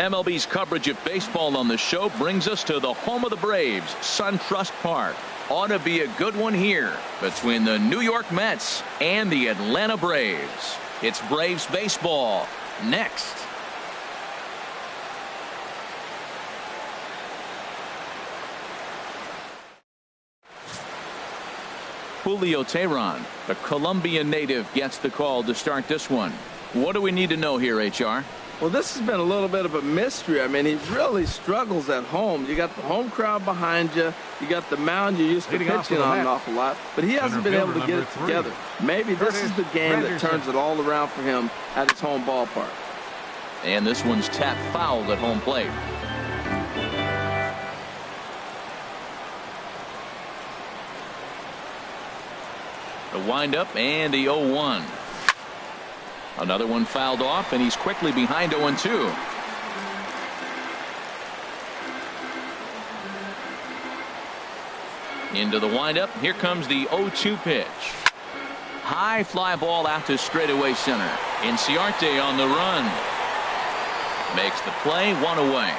MLB's coverage of baseball on the show brings us to the home of the Braves, SunTrust Park. Ought to be a good one here between the New York Mets and the Atlanta Braves. It's Braves baseball next. Julio Teheran, the Colombian native, gets the call to start this one. What do we need to know here, HR? Well, this has been a little bit of a mystery. I mean, he really struggles at home. You got the home crowd behind you. You got the mound you're used to pitching on an awful lot. But he hasn't been able to get it together. Maybe this is the game that turns it all around for him at his home ballpark. And this one's tapped foul at home plate. The windup and the 0-1. Another one fouled off, and he's quickly behind 0-2. Into the windup. Here comes the 0-2 pitch. High fly ball out to straightaway center. Inciarte on the run. Makes the play, one away.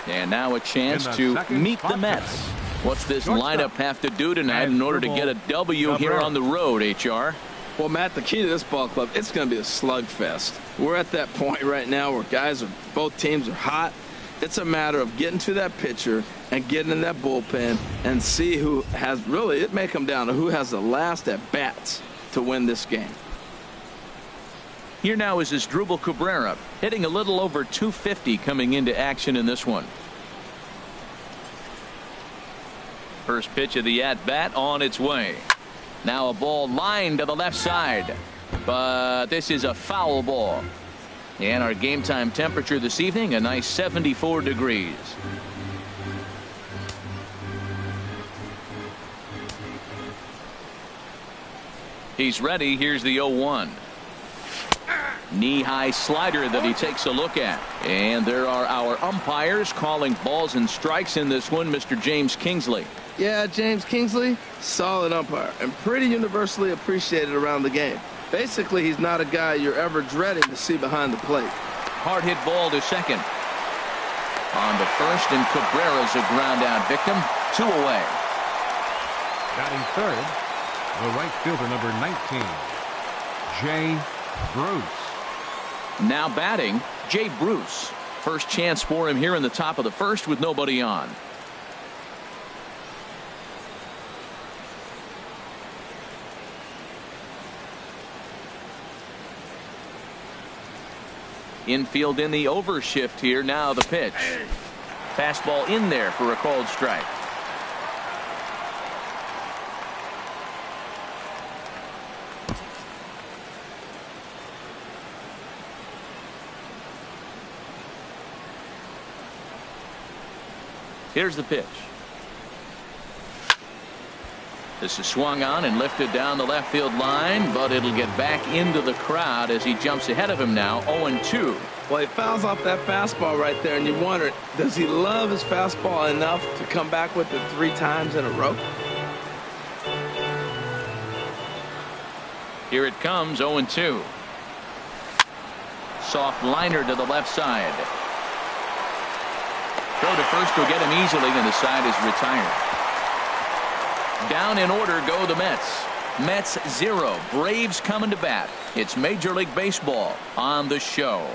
And now a chance to meet the Mets. What's this lineup have to do tonight in order to get a W here on the road, HR? Well, Matt, the key to this ball club, it's going to be a slugfest. We're at that point right now where both teams are hot. It's a matter of getting to that pitcher and getting in that bullpen and see who has really, it may come down to who has the last at bats to win this game. Here now is Asdrubal Cabrera, hitting a little over 250 coming into action in this one. First pitch of the at-bat on its way. Now a ball lined to the left side, but this is a foul ball. And our game time temperature this evening, a nice 74 degrees. He's ready. Here's the 0-1. Knee-high slider that he takes a look at. And there are our umpires calling balls and strikes in this one, Mr. James Kingsley. Yeah, James Kingsley, solid umpire and pretty universally appreciated around the game. Basically, he's not a guy you're ever dreading to see behind the plate. Hard hit ball to second. On the first, and Cabrera's a ground out victim. 2 away. Batting third, the right fielder, number 19, Jay Bruce. Now batting, Jay Bruce. First chance for him here in the top of the first with nobody on. Infield in the overshift here. Now the pitch. Fastball in there for a called strike. Here's the pitch. This is swung on and lifted down the left field line, but it'll get back into the crowd as he jumps ahead of him now. 0-2. Well, he fouls off that fastball right there, and you wonder, does he love his fastball enough to come back with it 3 times in a row? Here it comes, 0-2. Soft liner to the left side. Throw to first will get him easily, and the side is retired. Down in order go the Mets. Mets 0. Braves coming to bat. It's Major League Baseball on the show.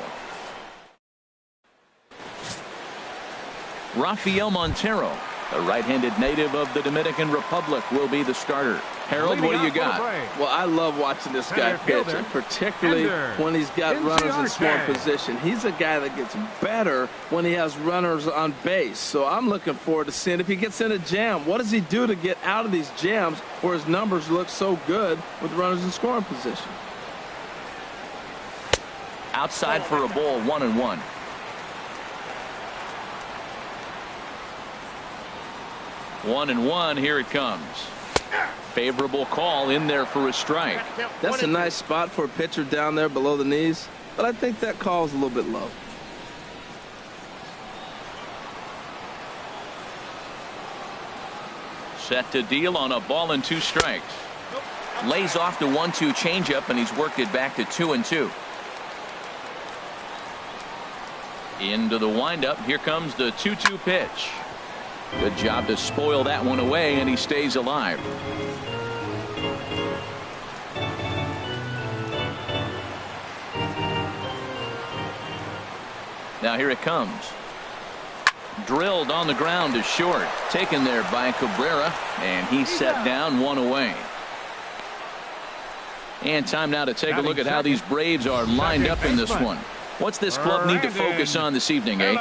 Rafael Montero, the right-handed native of the Dominican Republic, will be the starter. Harold, what do you got? Well, I love watching this guy pitch, and particularly when he's got runners in scoring position. He's a guy that gets better when he has runners on base. So I'm looking forward to seeing if he gets in a jam. What does he do to get out of these jams where his numbers look so good with runners in scoring position? Outside for a ball, 1-1. One and one. Here it comes. Favorable call in there for a strike. That's a nice spot for a pitcher down there below the knees, but I think that call is a little bit low. Set to deal on a ball and 2 strikes. Lays off the 1-2 changeup, and he's worked it back to 2-2. Into the windup. Here comes the 2-2 pitch. Good job to spoil that one away, and he stays alive. Now here it comes. Drilled on the ground to short. Taken there by Cabrera, and he's set down, one away. And time now to take a look at how these Braves are lined up in this one. What's this club need to focus on this evening, H?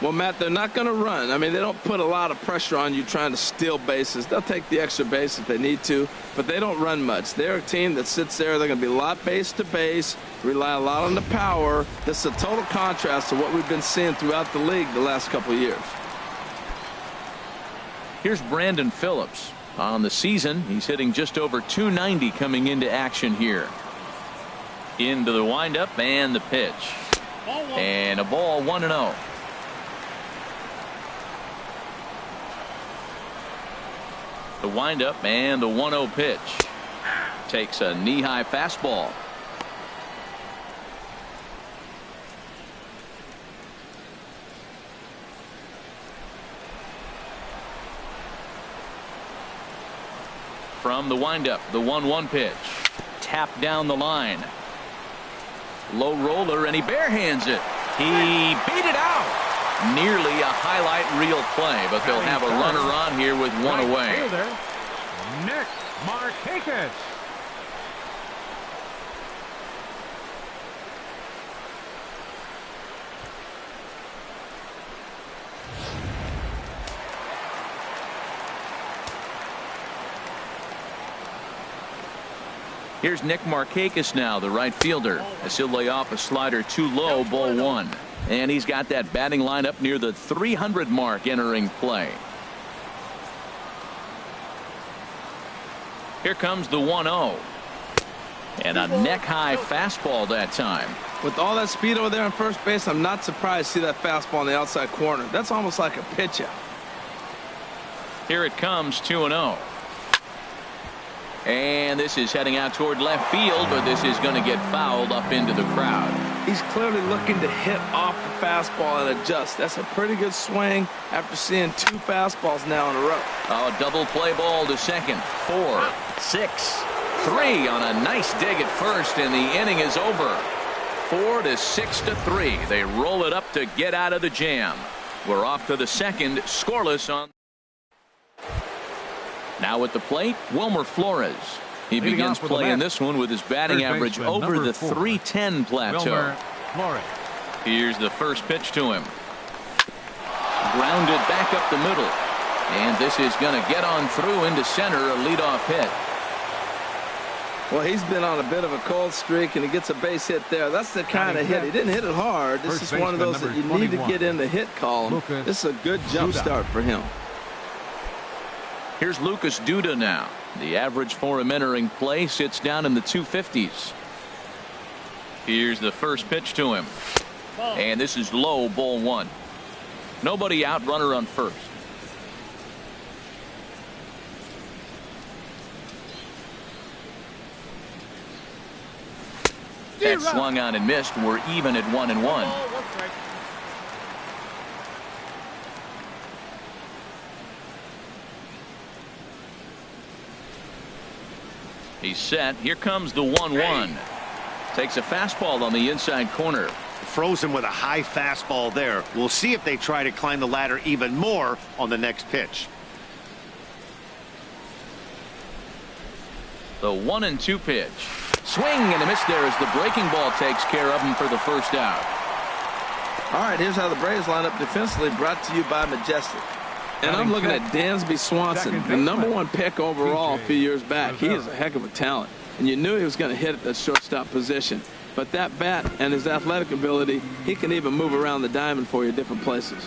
Well, Matt, they're not going to run. I mean, they don't put a lot of pressure on you trying to steal bases. They'll take the extra base if they need to, but they don't run much. They're a team that sits there. They're going to be a lot base to base, rely a lot on the power. This is a total contrast to what we've been seeing throughout the league the last couple of years. Here's Brandon Phillips. On the season, he's hitting just over .290 coming into action here. Into the windup and the pitch. And a ball, 1-0. The windup and the 1-0 pitch. Takes a knee-high fastball. From the windup, the 1-1 pitch. Tapped down the line. Low roller, and he barehands it. He beat it out. Nearly a highlight reel play, but they'll have a runner on here with one away. Nick Markakis. Here's Nick Markakis now, the right fielder, as he'll lay off a slider too low, ball 1. And he's got that batting line up near the 300 mark entering play. Here comes the 1-0. And a neck-high fastball that time. With all that speed over there on first base, I'm not surprised to see that fastball in the outside corner. That's almost like a pitch out. Here it comes, 2-0. And this is heading out toward left field, but this is going to get fouled up into the crowd. He's clearly looking to hit off the fastball and adjust. That's a pretty good swing after seeing 2 fastballs now in a row. Oh, double play ball to second. 4, 6, 3 on a nice dig at first, and the inning is over. 4 to 6 to 3. They roll it up to get out of the jam. We're off to the second, scoreless on. Now at the plate, Wilmer Flores. He begins play in this one with his batting average over the 310 plateau. Here's the first pitch to him. Grounded back up the middle. And this is going to get on through into center, a leadoff hit. Well, he's been on a bit of a cold streak, and he gets a base hit there. That's the kind of hit. He didn't hit it hard. This is one of those that you need to get in the hit column. This is a good jump start for him. Here's Lucas Duda now. The average for him entering play sits down in the 250s. Here's the first pitch to him. And this is low, ball 1. Nobody out, runner on first. That swung on and missed. We're even at 1-1. He's set. Here comes the 1-1. Takes a fastball on the inside corner. Frozen with a high fastball there. We'll see if they try to climb the ladder even more on the next pitch. The 1-2 pitch. Swing and a miss there as the breaking ball takes care of him for the first out. All right, here's how the Braves line up defensively, brought to you by Majestic. And I'm looking at Dansby Swanson, the #1 pick overall a few years back. He is a heck of a talent. And you knew he was going to hit at the shortstop position. But that bat and his athletic ability, he can even move around the diamond for you different places.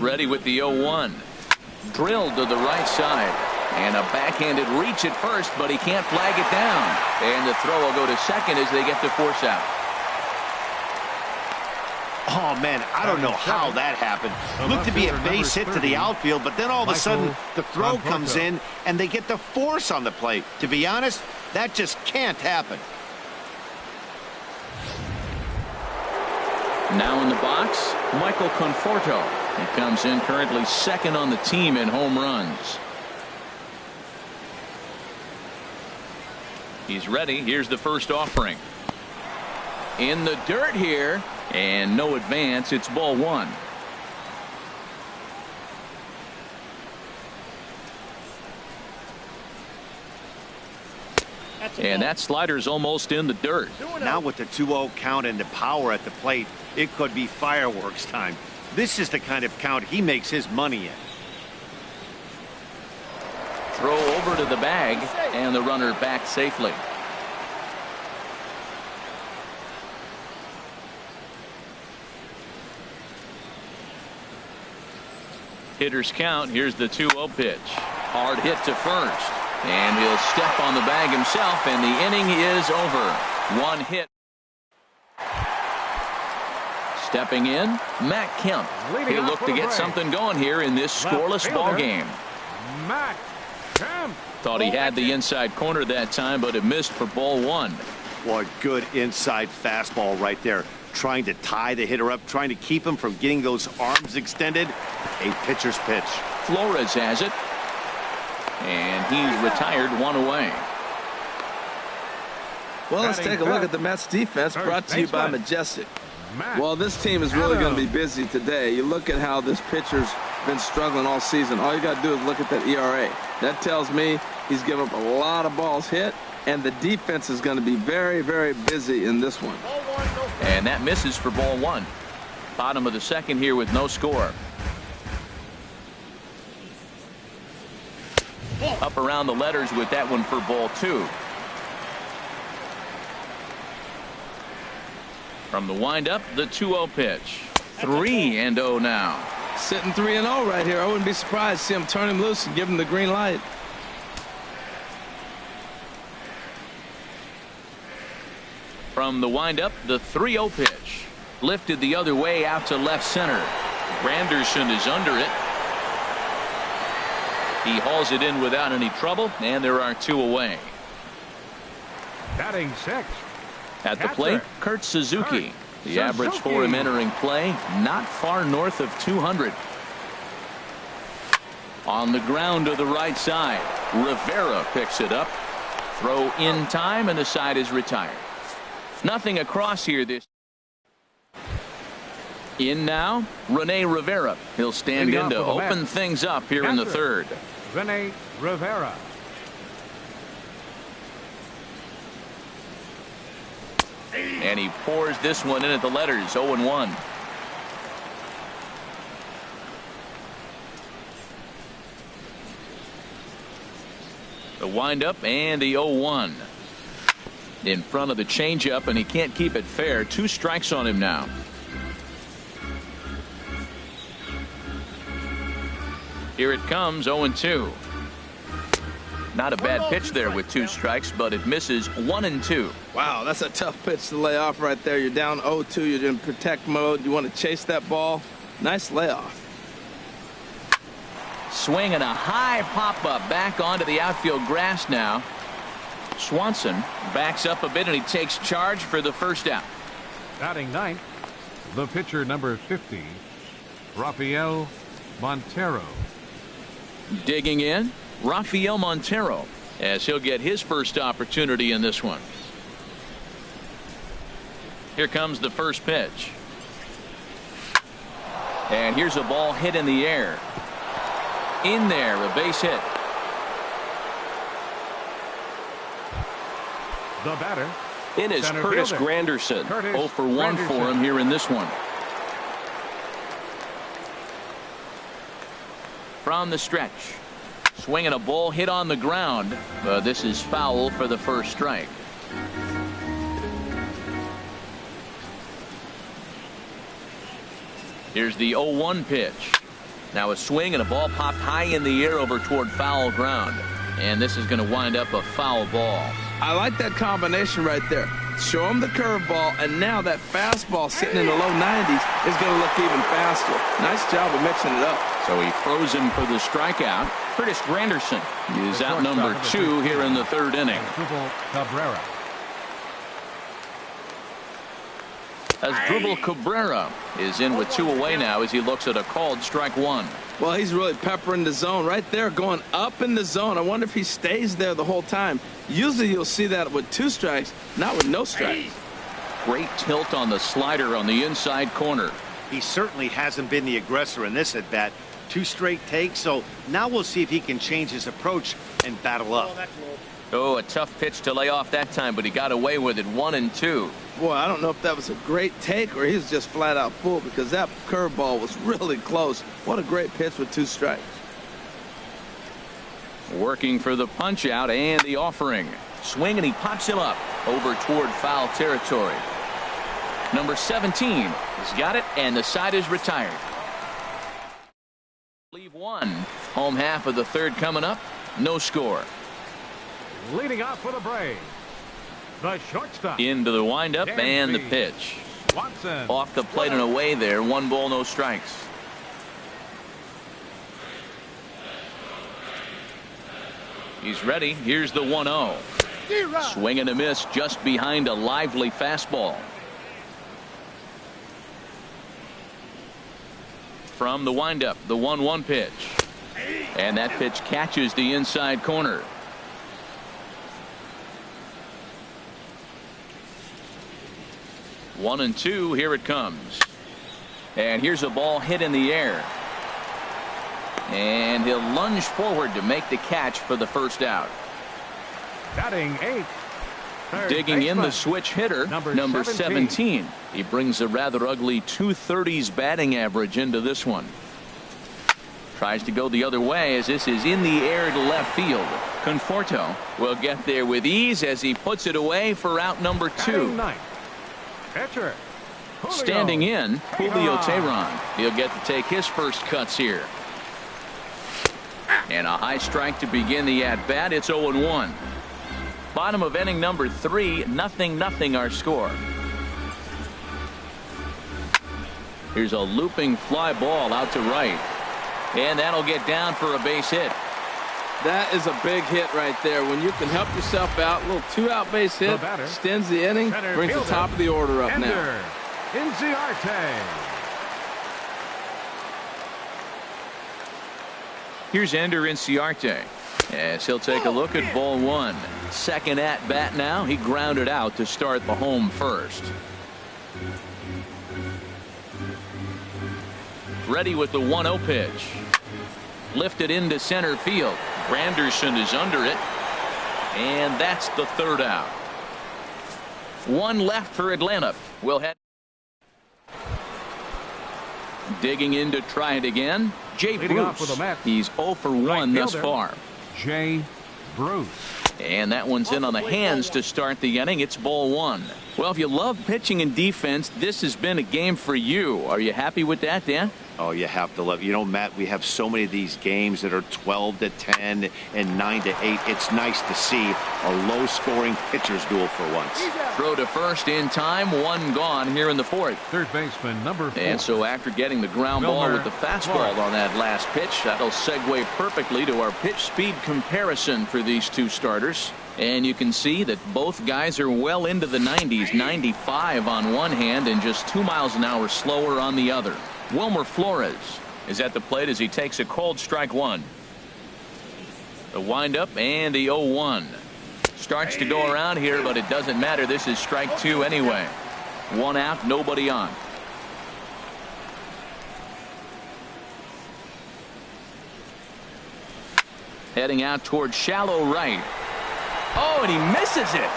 Ready with the 0-1. Drilled to the right side. And a backhanded reach at first, but he can't flag it down. And the throw will go to second as they get the force out. Oh, man, I don't know how that happened. Looked to be a base hit to the outfield, but then all of a sudden the throw comes in and they get the force on the plate. To be honest, that just can't happen. Now in the box, Michael Conforto. He comes in currently second on the team in home runs. He's ready. Here's the first offering. In the dirt here, and no advance. It's ball one. And that slider's almost in the dirt. Now with the 2-0 count and the power at the plate, it could be fireworks time. This is the kind of count he makes his money in. Throw over to the bag, and the runner back safely. Hitters count. Here's the 2-0 pitch. Hard hit to first. And he'll step on the bag himself, and the inning is over. One hit. Stepping in, Matt Kemp. He'll look to get something going here in this scoreless ball game. Matt Kemp. Thought he had the inside corner that time, but it missed for ball one. What good inside fastball right there. Trying to tie the hitter up, trying to keep him from getting those arms extended. A pitcher's pitch. Flores has it. And he's retired, one away. Well, let's take a look at the Mets defense, brought to you by Majestic. Well, this team is really going to be busy today. You look at how this pitcher's been struggling all season. All you got to do is look at that ERA. That tells me he's given up a lot of balls hit, and the defense is going to be very, very busy in this one. And that misses for ball one. Bottom of the second here with no score. Up around the letters with that one for ball two. From the windup, the 2-0 pitch. 3-0 now. Sitting 3-0 right here. I wouldn't be surprised to see him turn him loose and give him the green light. From the windup, the 3-0 pitch. Lifted the other way out to left center. Granderson is under it. He hauls it in without any trouble, and there are two away. Batting sixth. At the plate, Kurt Suzuki. The average for him entering play, not far north of 200. On the ground to the right side, Rivera picks it up. Throw in time, and the side is retired. Nothing across here this. In now, Rene Rivera. He'll stand in to open things up here in the third. Rene Rivera. And he pours this one in at the letters, 0-1. The windup and the 0-1. In front of the changeup, and he can't keep it fair. 2 strikes on him now. Here it comes, 0-2. Not a bad pitch there with 2 strikes, but it misses 1-2. Wow, that's a tough pitch to lay off right there. You're down 0-2. You're in protect mode. You want to chase that ball. Nice layoff. Swing and a high pop-up back onto the outfield grass now. Swanson backs up a bit, and he takes charge for the first out. Batting ninth, the pitcher number 50, Rafael Montero. Digging in, Rafael Montero, as he'll get his first opportunity in this one. Here comes the first pitch. And here's a ball hit in the air. In there, a base hit. The batter in is Curtis Granderson. 0 for 1 for him here in this one. From the stretch, swinging a ball hit on the ground. This is foul for the first strike. Here's the 0-1 pitch. Now a swing and a ball popped high in the air over toward foul ground. And this is going to wind up a foul ball. I like that combination right there. show him the curveball, and now that fastball sitting in the low 90s is going to look even faster. Nice job of mixing it up. So he froze him for the strikeout. Curtis Granderson is out number 2 here in the 3rd inning. Cabrera. Asdrubal Cabrera is in with 2 away now as he looks at a called strike 1. Well, he's really peppering the zone right there, going up in the zone. I wonder if he stays there the whole time. Usually you'll see that with 2 strikes, not with no strikes. Great tilt on the slider on the inside corner. He certainly hasn't been the aggressor in this at bat. 2 straight takes, so now we'll see if he can change his approach and battle up. Oh, a tough pitch to lay off that time, but he got away with it. 1-2. Boy, I don't know if that was a great take or he was just flat out full, because that curveball was really close. What a great pitch with 2 strikes. Working for the punch out and the offering. Swing, and he pops him up over toward foul territory. Number 17 has got it, and the side is retired. Leave 1. Home half of the 3rd coming up. No score. Leading off for the Braves, the shortstop. Into the windup and the pitch. Watson. Off the plate and away there. 1 ball, no strikes. He's ready. Here's the 1-0. Swing and a miss just behind a lively fastball. From the windup, the 1-1 pitch. And that pitch catches the inside corner. One and 2, here it comes. And here's a ball hit in the air. And he'll lunge forward to make the catch for the first out. Batting 8. Digging in the switch hitter, number 17. He brings a rather ugly 230s batting average into this one. Tries to go the other way as this is in the air to left field. Conforto will get there with ease as he puts it away for out number 2. Pitcher, standing in, Julio Teheran. He'll get to take his first cuts here. And a high strike to begin the at-bat. It's 0-1. Bottom of inning number 3, 0-0 our score. Here's a looping fly ball out to right. And that'll get down for a base hit. That is a big hit right there. When you can help yourself out, a little 2-out base hit, extends the inning, brings the top of the order up now. Here's Ender Inciarte as he'll take a look at ball 1. Second at bat now. He grounded out to start the home first. Ready with the 1-0 pitch. Lifted into center field. Granderson is under it. And that's the 3rd out. 1 left for Atlanta. We'll head. Digging in to try it again. Jay Bruce. He's 0 for 1 thus far. Jay Bruce. And that one's in on the hands to start the inning. It's ball 1. Well, if you love pitching and defense, this has been a game for you. Are you happy with that, Dan? Oh, you have to love. You know, Matt, we have so many of these games that are 12-10 and 9-8. It's nice to see a low-scoring pitcher's duel for once. Throw to first in time. 1 gone here in the 4th. Third baseman number 4. And so after getting the ground ball with the fastball on that last pitch, that'll segue perfectly to our pitch speed comparison for these 2 starters. And you can see that both guys are well into the 90s. 95 on one hand and just 2 miles an hour slower on the other. Wilmer Flores is at the plate as he takes a called strike 1. The windup and the 0-1. Starts to go around here, but it doesn't matter. This is strike 2 anyway. 1 out, nobody on. Heading out toward shallow right. Oh, and he misses it.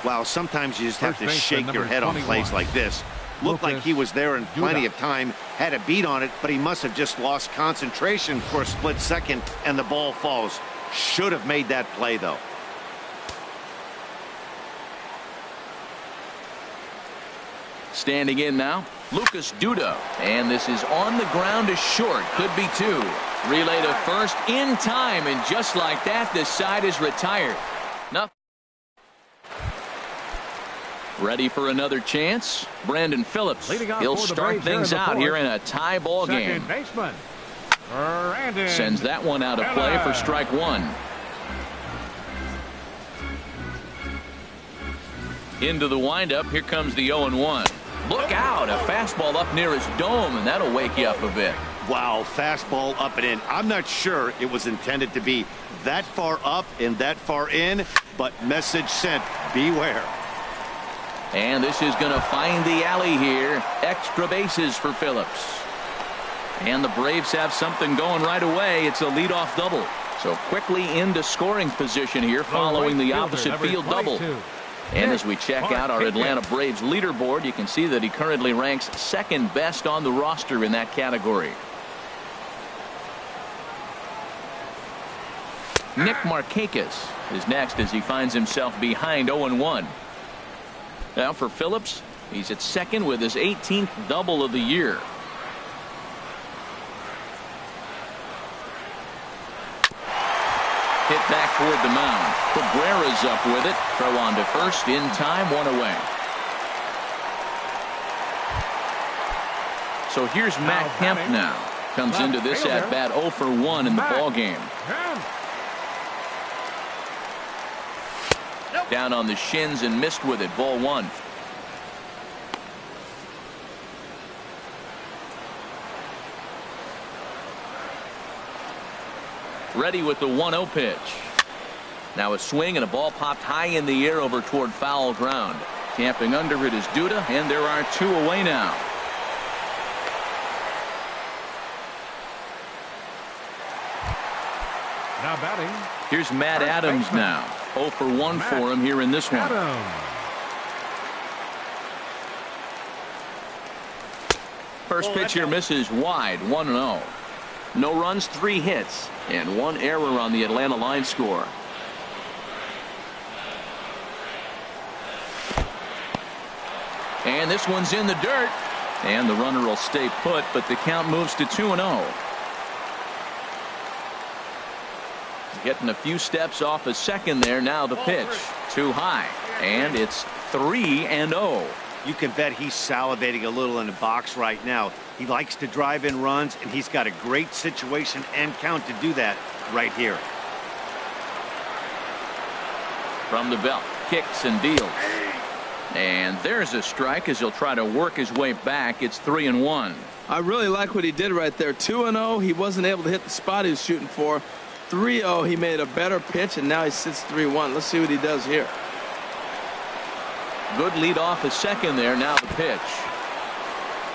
Wow, sometimes you just have to shake your head on plays like this. Looked like he was there in plenty of time, had a beat on it, but he must have just lost concentration for a split second, and the ball falls. Should have made that play, though. Standing in now, Lucas Duda. And this is on the ground to short. Could be 2. Relay to first in time, and just like that, the side is retired. Nothing. Ready for another chance? Brandon Phillips. He'll start things out here in a tie ball game. Baseman. Sends that one out of play for strike one. Into the windup. Here comes the 0-1. Look out. A fastball up near his dome, and that'll wake you up a bit. Wow, fastball up and in. I'm not sure it was intended to be that far up and that far in, but message sent. Beware. And this is going to find the alley here. Extra bases for Phillips. And the Braves have something going right away. It's a leadoff double. So quickly into scoring position here following the opposite field double. And as we check out our Atlanta Braves leaderboard, you can see that he currently ranks second best on the roster in that category. Nick Markakis is next as he finds himself behind 0-1. Now for Phillips, he's at second with his 18th double of the year. Hit back toward the mound. Cabrera's up with it. Throw on to first in time, one away. So here's Matt Kemp now. Comes into this at bat 0 for 1 in the ball game. Down on the shins and missed with it. Ball one. Ready with the 1-0 pitch. Now a swing and a ball popped high in the air over toward foul ground. Camping under it is Duda, and there are two away now. Now batting. Here's Matt Adams now. 0 for 1 for him here in this one. First pitch here misses wide. 1-0. No runs, 3 hits, and 1 error on the Atlanta line score. And this one's in the dirt. And the runner will stay put, but the count moves to 2-0. Getting a few steps off a second there. Now the pitch. Too high. And it's 3-0. You can bet he's salivating a little in the box right now. He likes to drive in runs, and he's got a great situation and count to do that right here. From the belt. Kicks and deals. And there's a strike as he'll try to work his way back. It's 3-1. I really like what he did right there. 2-0. He wasn't able to hit the spot he was shooting for. 3-0. He made a better pitch, and now he sits 3-1. Let's see what he does here. Good lead off a second there. Now the pitch.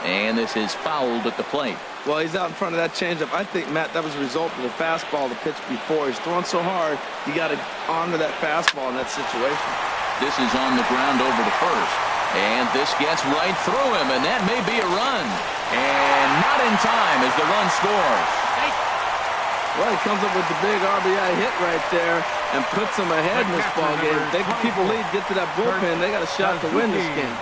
And this is fouled at the plate. Well, he's out in front of that changeup. I think, Matt, that was a result of the fastball, the pitch before. He's throwing so hard, you got to honor that fastball in that situation. This is on the ground over to first. And this gets right through him, and that may be a run. And not in time as the run scores. Well, he comes up with the big RBI hit right there and puts them ahead in this ball game. If they can keep a lead, get to that bullpen, they got a shot to win this game.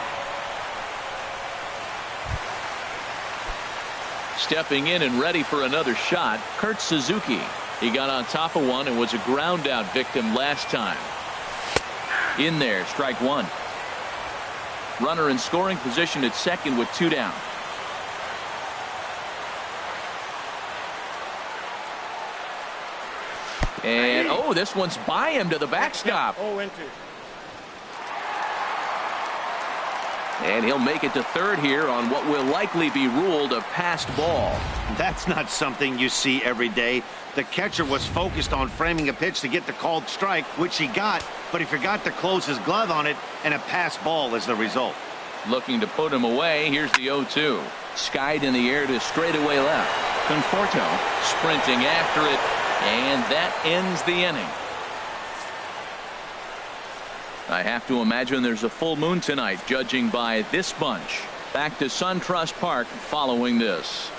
Stepping in and ready for another shot, Kurt Suzuki. He got on top of one and was a ground out victim last time. In there, strike one. Runner in scoring position at second with 2 down. And oh, this one's by him to the backstop. And he'll make it to third here on what will likely be ruled a passed ball. That's not something you see every day. The catcher was focused on framing a pitch to get the called strike, which he got, but he forgot to close his glove on it, and a passed ball is the result. Looking to put him away. Here's the 0-2. Skied in the air to straightaway left. Conforto sprinting after it, and that ends the inning. I have to imagine there's a full moon tonight, judging by this bunch. Back to SunTrust Park following this.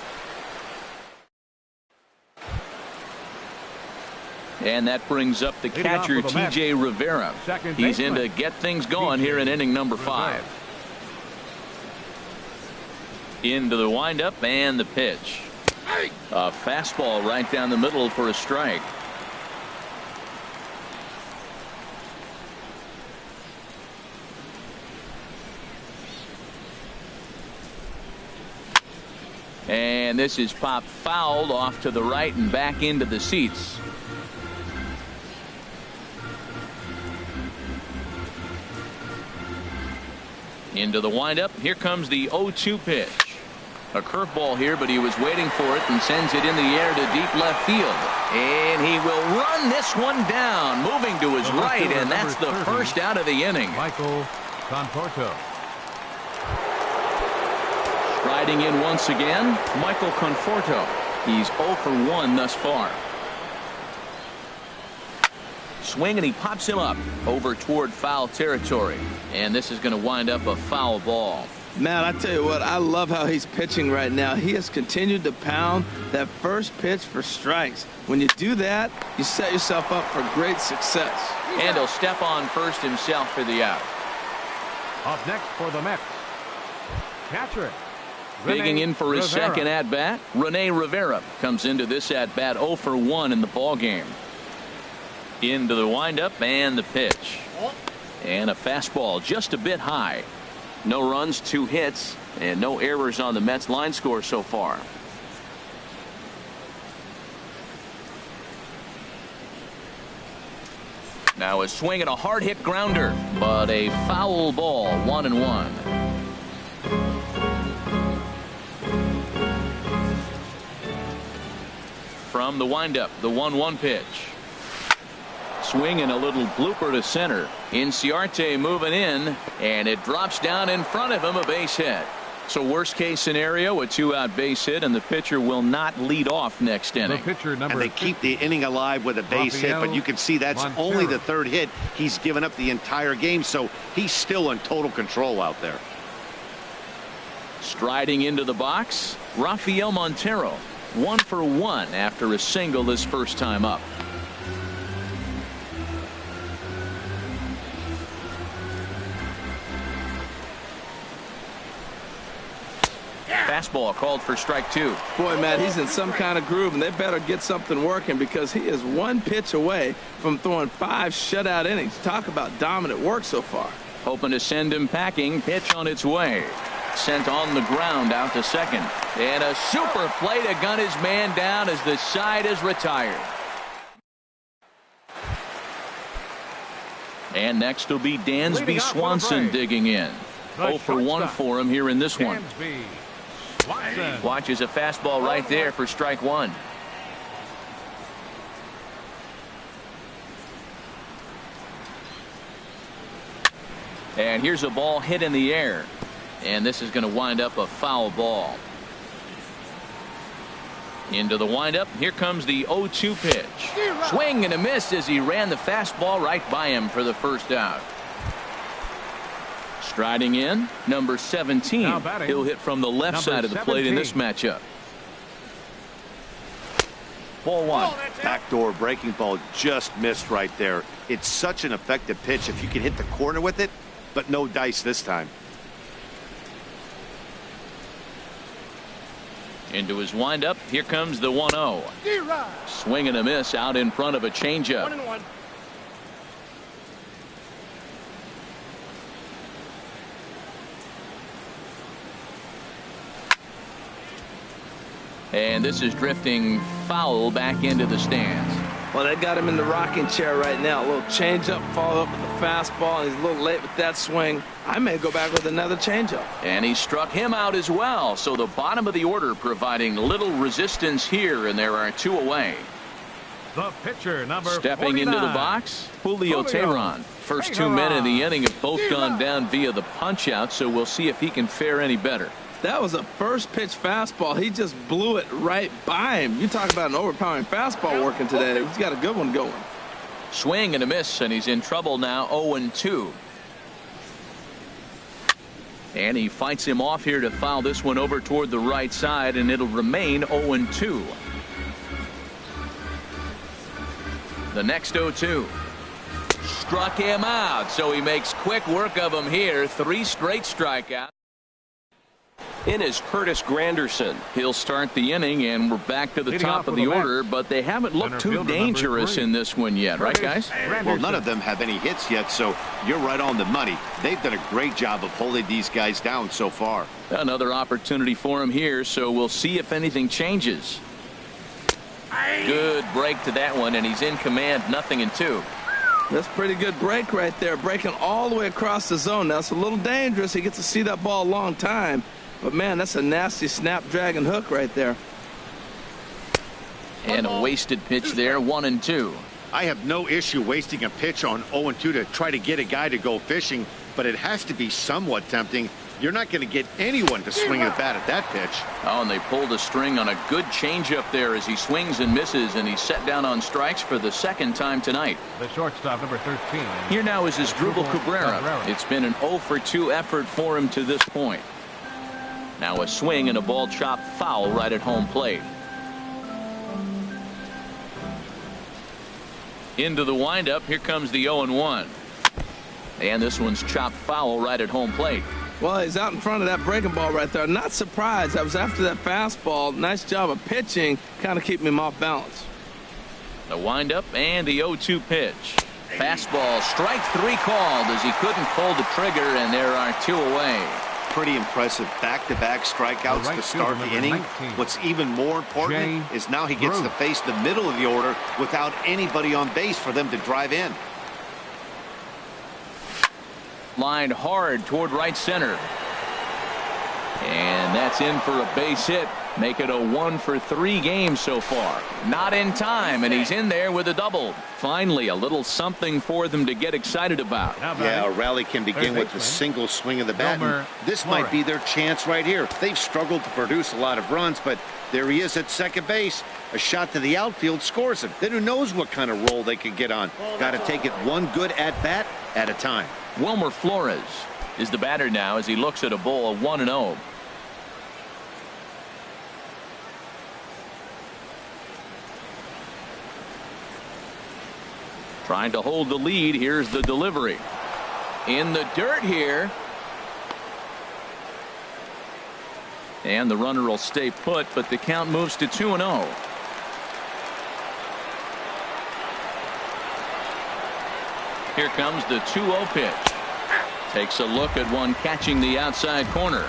And that brings up the catcher, T.J. Rivera. He's in to get things going here in inning number 5. Into the windup and the pitch. A fastball right down the middle for a strike. And this is popped foul off to the right and back into the seats. Into the windup. Here comes the 0-2 pitch. A curveball here, but he was waiting for it and sends it in the air to deep left field. And he will run this one down, moving to his right, and that's the first out of the inning. Michael Conforto. Striding in once again, Michael Conforto. He's 0 for 1 thus far. Swing, and he pops him up over toward foul territory. And this is going to wind up a foul ball. Man, I tell you what, I love how he's pitching right now. He has continued to pound that first pitch for strikes. When you do that, you set yourself up for great success. And he'll step on first himself for the out. Up next for the Mets, catcher. Digging in for his second at-bat, Rene Rivera comes into this at-bat 0 for 1 in the ballgame. Into the windup and the pitch. And a fastball just a bit high. No runs, 2 hits, and no errors on the Mets line score so far. Now a swing and a hard hit grounder, but a foul ball, 1-1. From the windup, the 1-1 pitch. Swing and a little blooper to center. Inciarte moving in, and it drops down in front of him, a base hit. So worst case scenario, a 2-out base hit, and the pitcher will not lead off next inning. And they keep the inning alive with a base hit, but you can see that's only the 3rd hit he's given up the entire game, so he's still in total control out there. Striding into the box, Rafael Montero, 1 for 1 after a single his first time up. Fastball called for strike 2. Boy, Matt, he's in some kind of groove, and they better get something working because he is 1 pitch away from throwing 5 shutout innings. Talk about dominant work so far. Hoping to send him packing. Pitch on its way. Sent on the ground out to second. And a super play to gun his man down as the side is retired. And next will be Dansby Swanson digging in. 0 for 1 for him here in this one. Watches a fastball right there for strike 1. And here's a ball hit in the air. And this is going to wind up a foul ball. Into the windup. Here comes the 0-2 pitch. Swing and a miss as he ran the fastball right by him for the first out. Striding in, number 17. He'll hit from the left side of the plate in this matchup. Ball 1. Backdoor breaking ball just missed right there. It's such an effective pitch if you can hit the corner with it, but no dice this time. Into his windup. Here comes the 1-0. Swing and a miss out in front of a changeup. 1-1. And this is drifting foul back into the stands. Well, they got him in the rocking chair right now. A little changeup, follow up with the fastball, and he's a little late with that swing. I may go back with another changeup. And he struck him out as well. So the bottom of the order providing little resistance here, and there are 2 away. The pitcher, number Stepping 49. into the box, Julio Teheran. First 2 men in the inning have both gone down via the punch out, so we'll see if he can fare any better. That was a first pitch fastball. He just blew it right by him. You talk about an overpowering fastball working today. He's got a good one going. Swing and a miss, and he's in trouble now. 0-2. And he fights him off here to foul this one over toward the right side, and it'll remain 0-2. The next 0-2. Struck him out, so he makes quick work of him here. 3 straight strikeouts. in is Curtis Granderson. He'll start the inning, and we're back to the top of the order, but they haven't looked too dangerous in this one yet, right, guys? Well, none of them have any hits yet, so you're right on the money. They've done a great job of holding these guys down so far. Another opportunity for him here, so we'll see if anything changes. Good break to that one, and he's in command, 0-2. That's a pretty good break right there, breaking all the way across the zone. Now, it's a little dangerous. He gets to see that ball a long time. But, man, that's a nasty snapdragon hook right there. And a wasted pitch there, 1-2. I have no issue wasting a pitch on 0-2 to try to get a guy to go fishing, but it has to be somewhat tempting. You're not going to get anyone to swing a bat at that pitch. Oh, and they pulled a string on a good changeup there as he swings and misses, and he's set down on strikes for the second time tonight. The shortstop, number 13. Here now is Asdrubal Cabrera. It's been an 0-for-2 effort for him to this point. Now a swing and a ball chopped foul right at home plate. Into the windup. Here comes the 0-1. And this one's chopped foul right at home plate. Well, he's out in front of that breaking ball right there. Not surprised. I was after that fastball. Nice job of pitching, kind of keeping him off balance. The windup and the 0-2 pitch. Fastball, strike 3 called as he couldn't pull the trigger, and there are 2 away. Pretty impressive back-to-back strikeouts to start the inning. What's even more important is now he gets to face the middle of the order without anybody on base for them to drive in. Lined hard toward right center. And that's in for a base hit. Make it a 1-for-3 game so far. Not in time, and he's in there with a double. Finally, a little something for them to get excited about. Yeah, a rally can begin with a single swing of the bat. And this might be their chance right here. They've struggled to produce a lot of runs, but there he is at second base. A shot to the outfield scores him. Then who knows what kind of roll they could get on. Got to take it one good at-bat at a time. Wilmer Flores is the batter now as he looks at a bowl of 1-0. Trying to hold the lead. Here's the delivery. In the dirt here. And the runner will stay put, but the count moves to 2-0. Here comes the 2-0 pitch. Takes a look at one catching the outside corner.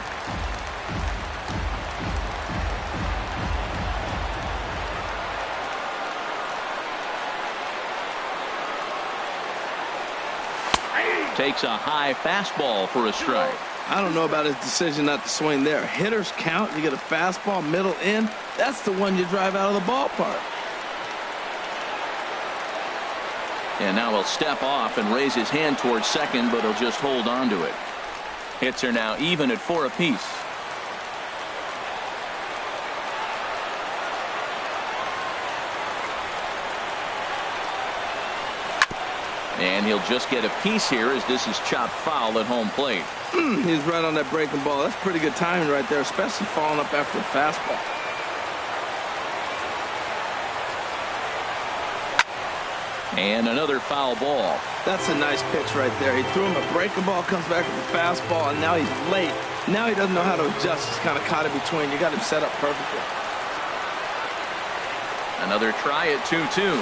Takes a high fastball for a strike. I don't know about his decision not to swing there. Hitters count. You get a fastball middle in. That's the one you drive out of the ballpark. And now he'll step off and raise his hand towards second, but he'll just hold on to it. Hits are now even at 4 apiece. And he'll just get a piece here as this is chopped foul at home plate. He's right on that breaking ball. That's pretty good timing right there, especially falling up after a fastball. And another foul ball. That's a nice pitch right there. He threw him a breaking ball, comes back with a fastball, and now he's late. Now he doesn't know how to adjust. He's kind of caught in between. You got him set up perfectly. Another try at 2-2.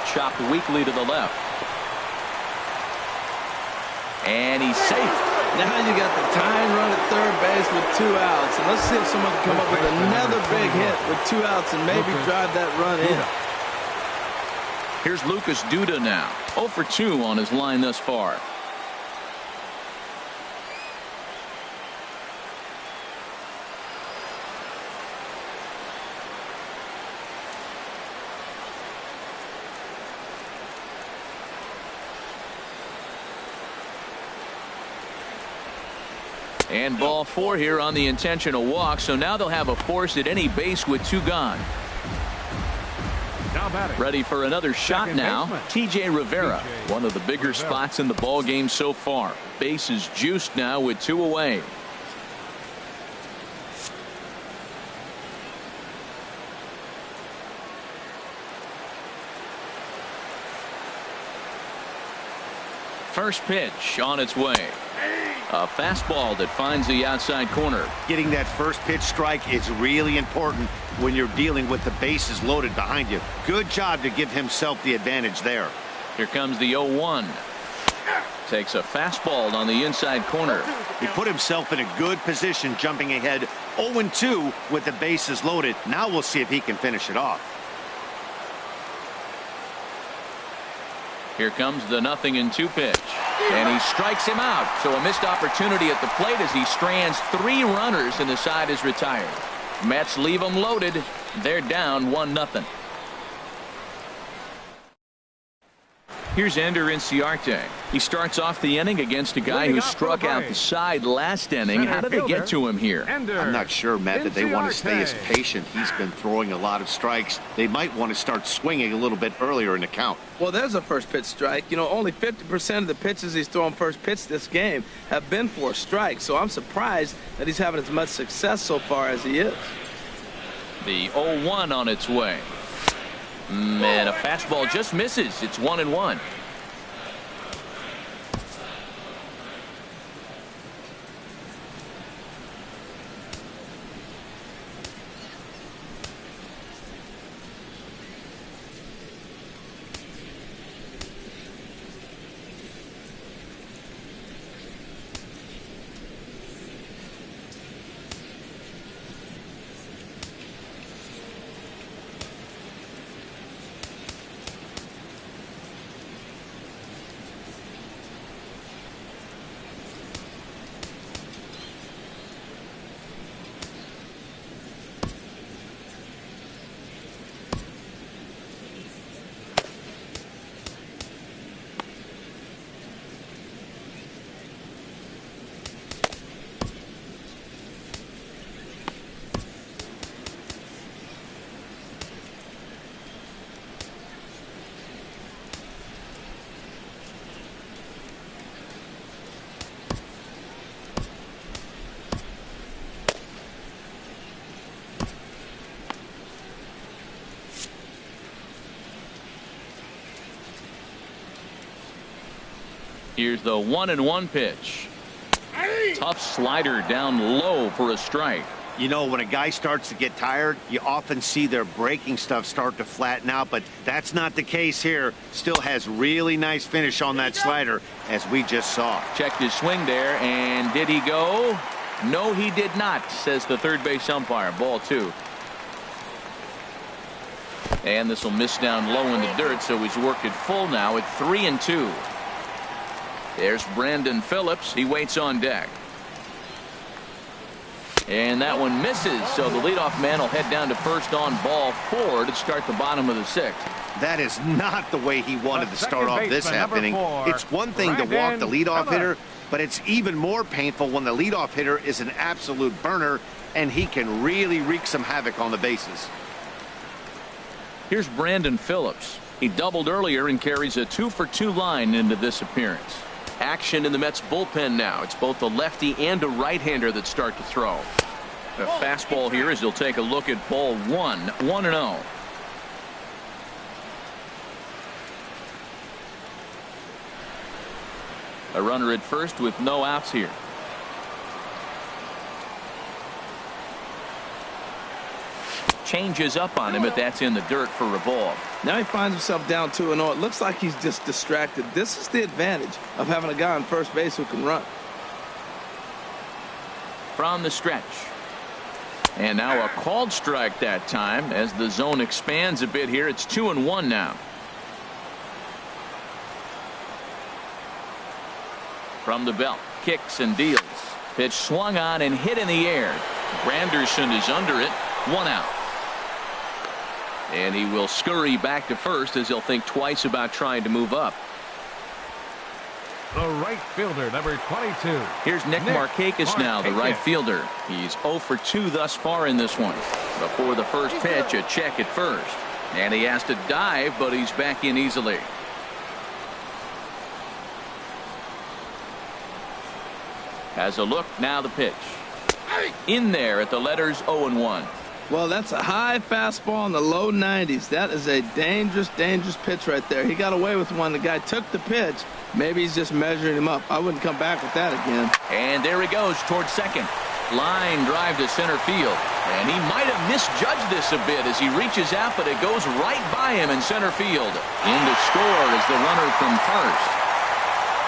Chopped weakly to the left. And he's safe. Now you got the tying run at third base with 2 outs. And let's see if someone can come up with another big hit with 2 outs and maybe drive that run in. Here's Lucas Duda now. 0-for-2 on his line thus far. And ball 4 here on the intentional walk. So now they'll have a force at any base with 2 gone. Ready for another shot now. TJ Rivera, one of the bigger spots in the ball game so far. Base is juiced now with 2 away. First pitch on its way. A fastball that finds the outside corner. Getting that first pitch strike is really important when you're dealing with the bases loaded behind you. Good job to give himself the advantage there. Here comes the 0-1. Takes a fastball on the inside corner. He put himself in a good position, jumping ahead 0-2 with the bases loaded. Now we'll see if he can finish it off. Here comes the 0-2 pitch. And he strikes him out. So a missed opportunity at the plate as he strands 3 runners and the side is retired. Mets leave them loaded. They're down 1-0. Here's Ender Inciarte. He starts off the inning against a guy who struck out the side last inning. How did they get to him here? I'm not sure, Matt, that they want to stay as patient. He's been throwing a lot of strikes. They might want to start swinging a little bit earlier in the count. Well, there's a first pitch strike. You know, only 50% of the pitches he's throwing first pitch this game have been for strikes. So I'm surprised that he's having as much success so far as he is. The 0-1 on its way. And a fastball just misses. It's 1-1. Here's the 1-1 pitch. Tough slider down low for a strike. You know, when a guy starts to get tired, you often see their breaking stuff start to flatten out, but that's not the case here. Still has really nice finish on that slider, as we just saw. Checked his swing there, and did he go? No, he did not, says the third base umpire. Ball 2. And this will miss down low in the dirt, so he's worked it full now at 3-2. There's Brandon Phillips. He waits on deck. And that one misses, so the leadoff man will head down to first on ball 4 to start the bottom of the 6th. That is not the way he wanted to start off this half inning. It's one thing to walk the leadoff hitter, but it's even more painful when the leadoff hitter is an absolute burner, and he can really wreak some havoc on the bases. Here's Brandon Phillips. He doubled earlier and carries a 2-for-2 line into this appearance. Action in the Mets bullpen now. It's both a lefty and a right-hander that start to throw. A fastball here as he'll take a look at ball 1. 1-0. A runner at first with no outs here. Changes up on him, but that's in the dirt for a ball. Now he finds himself down 2-0. It looks like he's just distracted. This is the advantage of having a guy on first base who can run. From the stretch. And now a called strike that time as the zone expands a bit here. It's 2-1 now. From the belt. Kicks and deals. Pitch swung on and hit in the air. Granderson is under it. 1 out. And he will scurry back to first as he'll think twice about trying to move up. The right fielder, number 22. Here's Nick Markakis now, the right fielder. He's 0 for 2 thus far in this one. Before the first pitch, a check at first. And he has to dive, but he's back in easily. Has a look, now the pitch. In there at the letters 0-1. Well, that's a high fastball in the low 90s. That is a dangerous, dangerous pitch right there. He got away with one. The guy took the pitch. Maybe he's just measuring him up. I wouldn't come back with that again. And there he goes towards second. Line drive to center field. And he might have misjudged this a bit as he reaches out, but it goes right by him in center field. In to score is the runner from first.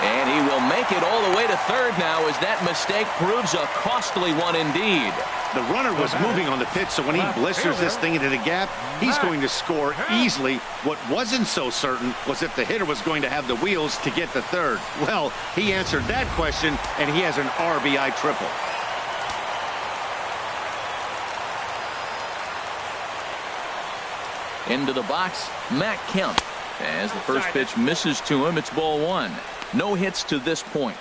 And he will make it all the way to third now as that mistake proves a costly one indeed. The runner was moving on the pitch, so when he blisters this thing into the gap, he's going to score easily. What wasn't so certain was if the hitter was going to have the wheels to get to third. Well, he answered that question, and he has an RBI triple. Into the box, Matt Kemp. As the first pitch misses to him, it's ball one. No hits to this point.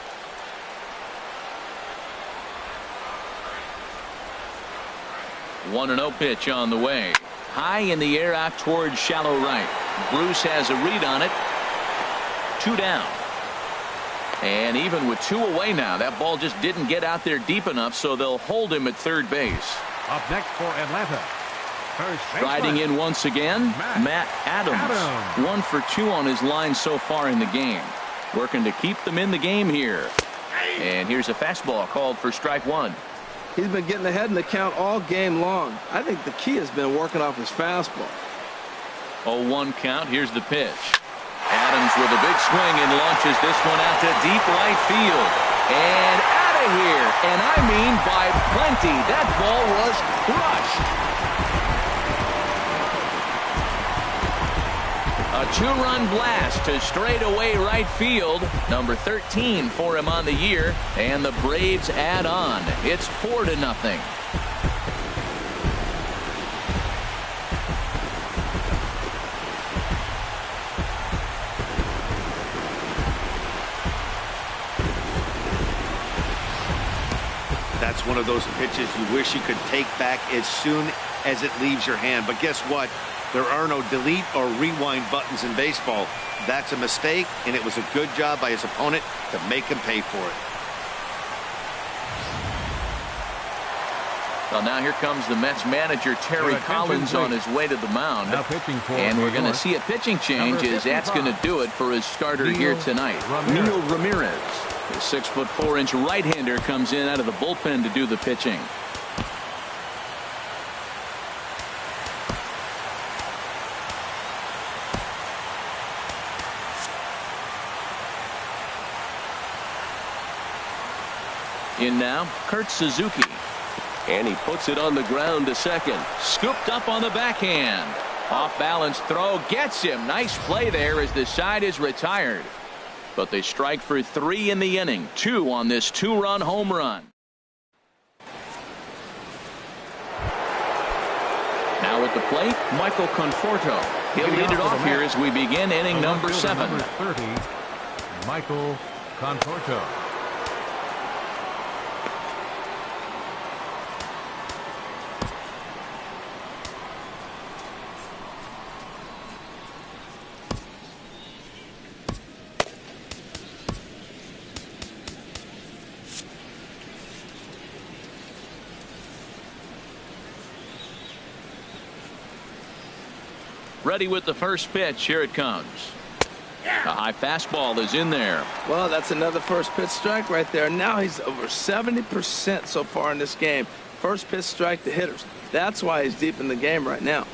One and 0 pitch on the way. High in the air out towards shallow right. Bruce has a read on it. 2 down. And even with 2 away now, that ball just didn't get out there deep enough, so they'll hold him at third base. Up next for Atlanta. Striding in once again, Matt Adams. 1 for 2 on his line so far in the game. Working to keep them in the game here. And here's a fastball called for strike one. He's been getting ahead in the count all game long. I think the key has been working off his fastball. 0-1 count. Here's the pitch. Adams with a big swing and launches this one out to deep right field. And out of here. And I mean by plenty. That ball was crushed. A 2-run blast to straightaway right field. Number 13 for him on the year. And the Braves add on. It's 4-0. That's one of those pitches you wish you could take back as soon as it leaves your hand. But guess what? There are no delete or rewind buttons in baseball. That's a mistake, and it was a good job by his opponent to make him pay for it. Well, now here comes the Mets manager, Terry Collins, on his way to the mound. And we're going to see a pitching change as that's going to do it for his starter here tonight. Neil Ramirez, the 6'4" right-hander, comes in out of the bullpen to do the pitching. In now, Kurt Suzuki. And he puts it on the ground to second. Scooped up on the backhand. Off balance throw gets him. Nice play there as the side is retired. But they strike for 3 in the inning. 2 on this 2-run home run. Now at the plate, Michael Conforto. He'll lead it off here as we begin inning number 7. Number 30, Michael Conforto. Ready with the first pitch. Here it comes. A high fastball is in there. Well, that's another first pitch strike right there. Now he's over 70% so far in this game. First pitch strike to hitters. That's why he's deep in the game right now.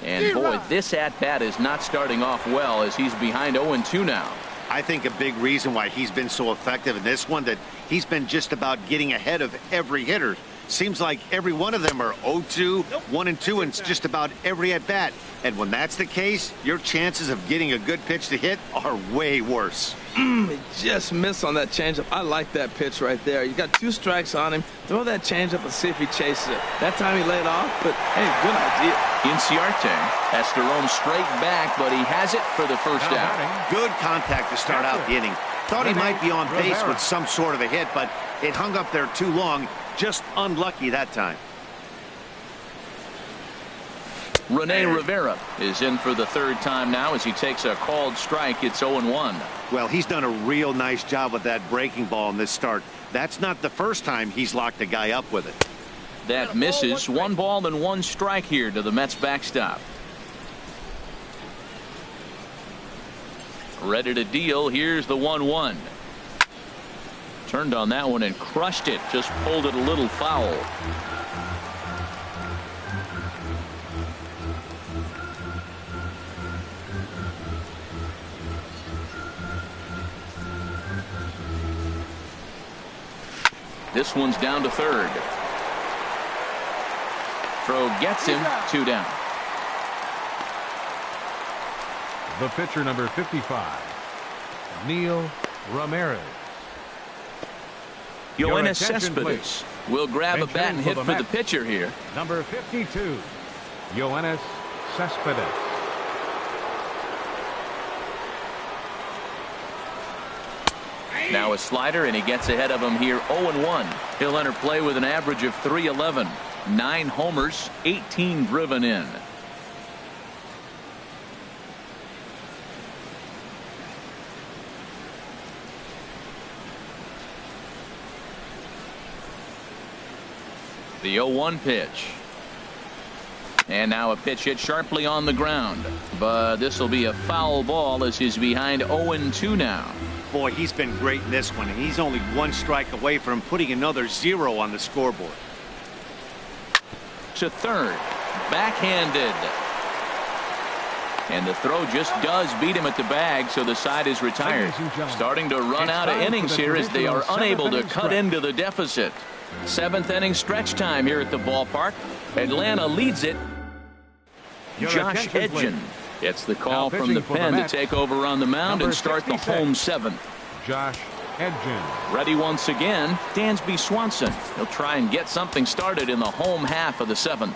And boy, this at-bat is not starting off well as he's behind 0-2 now. I think a big reason why he's been so effective in this one, that he's been just about getting ahead of every hitter. Seems like every one of them are 0-2, 1-2, and it's just about every at-bat. And when that's the case, your chances of getting a good pitch to hit are way worse. He just missed on that changeup. I like that pitch right there. You got 2 strikes on him. Throw that changeup and see if he chases it. That time he laid off, but hey, good idea. Inciarte has to roam straight back, but he has it for the first out. Good contact to start out the inning. Thought he might be on base with some sort of a hit, but it hung up there too long. Just unlucky that time. Rene Rivera is in for the 3rd time now as he takes a called strike. It's 0-1. Well, he's done a real nice job with that breaking ball in this start. That's not the first time he's locked a guy up with it. That misses. 1 ball and 1 strike here to the Mets backstop. Ready to deal. Here's the 1-1. Turned on that one and crushed it. Just pulled it a little foul. This one's down to third. Throw gets him. 2 down. The pitcher, number 55, Neil Ramirez. Yoenis Cespedes will grab a bat and hit for the pitcher here. Number 52, Yoenis Cespedes. Now a slider, and he gets ahead of him here. 0-1. He'll enter play with an average of .311. 9 homers, 18 driven in. The 0-1 pitch. And now a pitch hit sharply on the ground. But this will be a foul ball as he's behind 0-2 now. Boy, he's been great in this one. He's only 1 strike away from putting another 0 on the scoreboard. To third. Backhanded. And the throw just does beat him at the bag, so the side is retired. Starting to run out of innings here as they are unable to cut into the deficit. 7th inning stretch time here at the ballpark. Atlanta leads it. Josh Edgen gets the call from the pen to take over on the mound and start the home 7th. Josh Edgen. Ready once again, Dansby Swanson. He'll try and get something started in the home half of the 7th.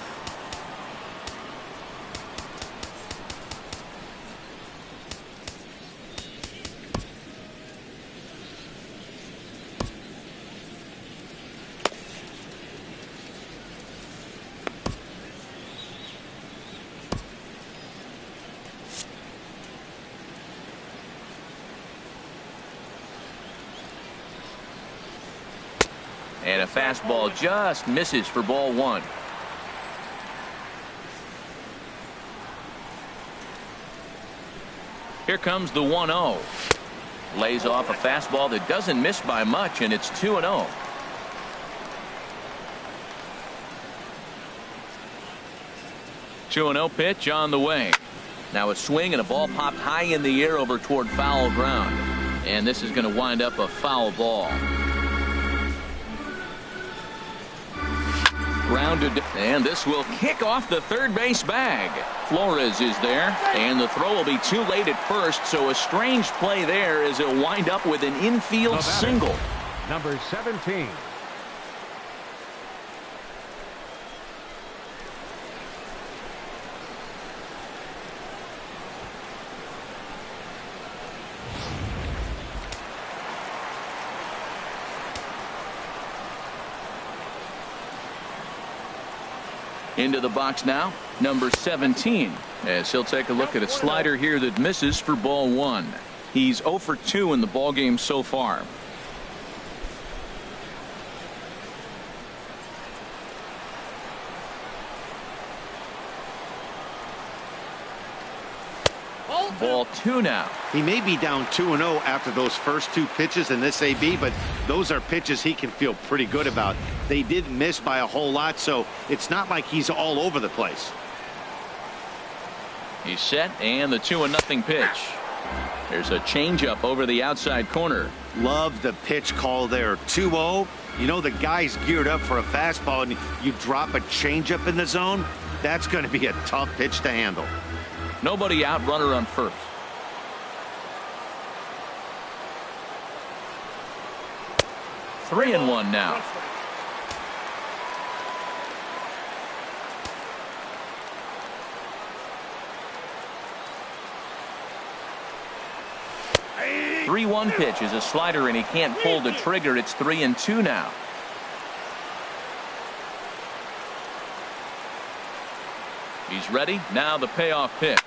And a fastball just misses for ball 1. Here comes the 1-0. Lays off a fastball that doesn't miss by much, and it's 2-0. Two 2-0 pitch on the way. Now a swing and a ball popped high in the air over toward foul ground. And this is going to wind up a foul ball. Grounded, and this will kick off the third base bag. Flores is there, and the throw will be too late at first, so a strange play there as it'll wind up with an infield single. Number 17. Into the box now, number 17, as he'll take a look at a slider here that misses for ball 1. He's 0 for 2 in the ballgame so far. Ball 2 now. He may be down 2-0 after those first 2 pitches in this AB, but those are pitches he can feel pretty good about. They did miss by a whole lot, so it's not like he's all over the place. He's set, and the 2-0 pitch. There's a changeup over the outside corner. Love the pitch call there. 2-0. You know the guy's geared up for a fastball, and you drop a changeup in the zone. That's going to be a tough pitch to handle. Nobody out, runner on first. Three and one now. A 3-1 pitch is a slider, and he can't pull the trigger. It's 3-2 now. He's ready. Now the payoff pitch.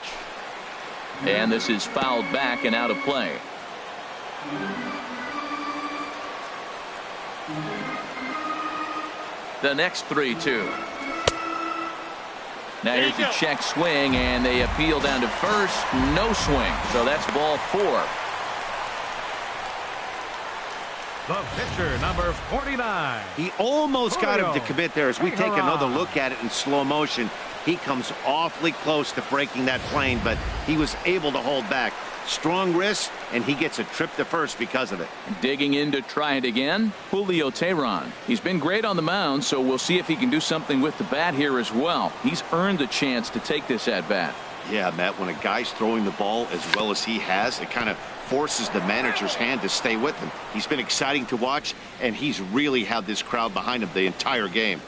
And this is fouled back and out of play. The next 3-2. Now here's a check swing, and they appeal down to first. No swing. So that's ball 4. The pitcher, number 49. He almost got him to commit there. As we take another look at it in slow motion, he comes awfully close to breaking that plane, but he was able to hold back. Strong wrist, and he gets a trip to first because of it. Digging in to try it again, Julio Teheran. He's been great on the mound, so we'll see if he can do something with the bat here as well. He's earned the chance to take this at bat. Yeah, Matt, when a guy's throwing the ball as well as he has, it kind of forces the manager's hand to stay with him. He's been exciting to watch, and he's really had this crowd behind him the entire game.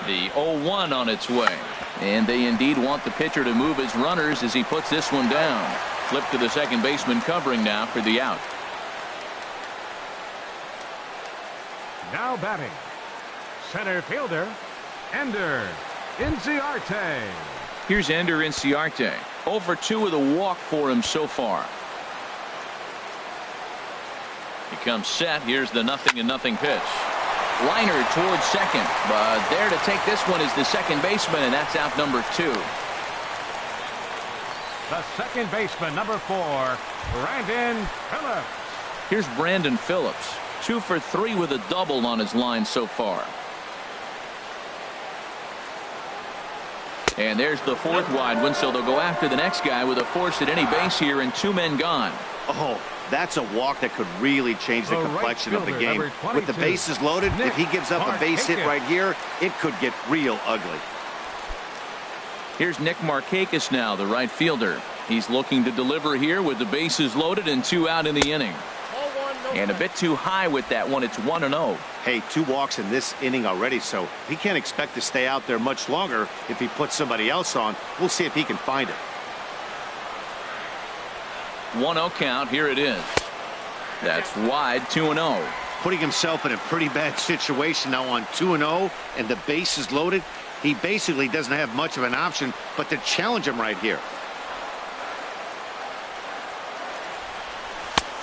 The 0-1 on its way. And they indeed want the pitcher to move his runners as he puts this one down. Flip to the second baseman covering now for the out. Now batting, center fielder, Ender Inciarte. Here's Ender Inciarte. 0-for-2 with a walk for him so far. He comes set. Here's the 0-0 pitch. Liner towards second, but there to take this one is the second baseman, and that's out number 2. The second baseman, number 4, Brandon Phillips. Here's Brandon Phillips. 2-for-3 with a double on his line so far. And there's the 4th wide one, so they'll go after the next guy with a force at any base here and 2 men gone. Oh, that's a walk that could really change the complexion of the game. With the bases loaded, if he gives up a base hit right here, it could get real ugly. Here's Nick Markakis now, the right fielder. He's looking to deliver here with the bases loaded and 2 out in the inning. And a bit too high with that one. It's 1-0. Hey, 2 walks in this inning already, so he can't expect to stay out there much longer if he puts somebody else on. We'll see if he can find it. 1-0 count. Here it is. That's wide. 2-0. Putting himself in a pretty bad situation now on 2-0, and the base is loaded. He basically doesn't have much of an option but to challenge him right here.